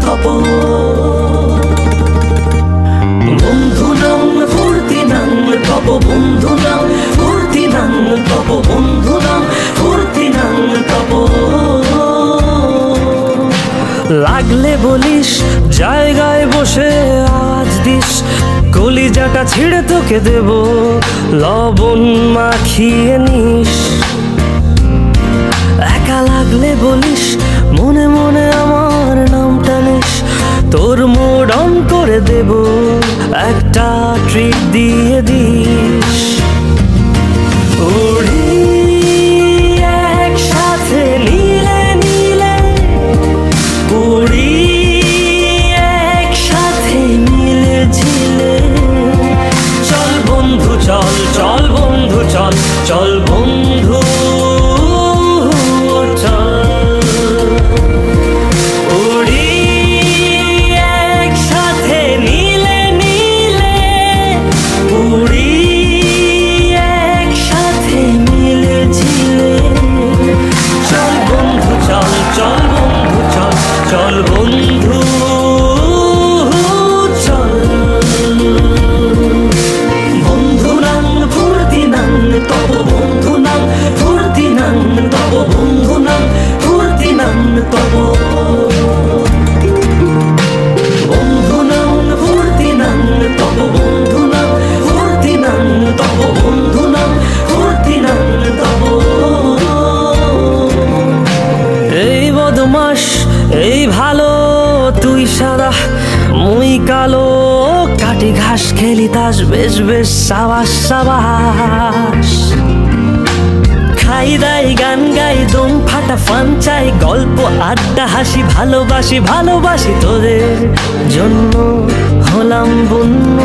তপ বন্ধু নাম ফুর্তি নাম তপ বন্ধু নাম ফুর্তি নাম তপ বন্ধু নাম ফুর্তি নাম তপ লাগলে বলিস জায়গায় বসে আওয়াজ দিস কলিজাটা ছিঁড়ে তোকে দেব লবণ মাখিয়ে নিস একা লাগলে বলিস মনে মনে আমার নামটা নিস তোর মুড অন করে দেব একটা ট্রিট দিয়ে দিস উড়ি একসাথে নীলে নীলে উড়ি একসাথে মিলে ঝিলে চল বন্ধু চল চল বন্ধু চল চল বন্ধু চল বন্ধু চল বন্ধু নাম ফুর্তি নাম তব বন্ধু নাম ফুর্তি নাম তব বন্ধু নাম ফুর্তি নাম তব বন্ধু নাম ফুর্তি নাম তব বন্ধু নাম ফুর্তি নাম তব বন্ধু নাম ফুর্তি নাম তব এই বদমাস এই ভালো তুই সাদা মুই কালো কাটি ঘাস খেলি তাস বেশ বেশ সাবাস সাবাস খাই দাই গান গাই দম ফাটা ফান চাই গল্প আড্ডা হাসি ভালোবাসি ভালোবাসি তোদের জন্য হলাম বন্য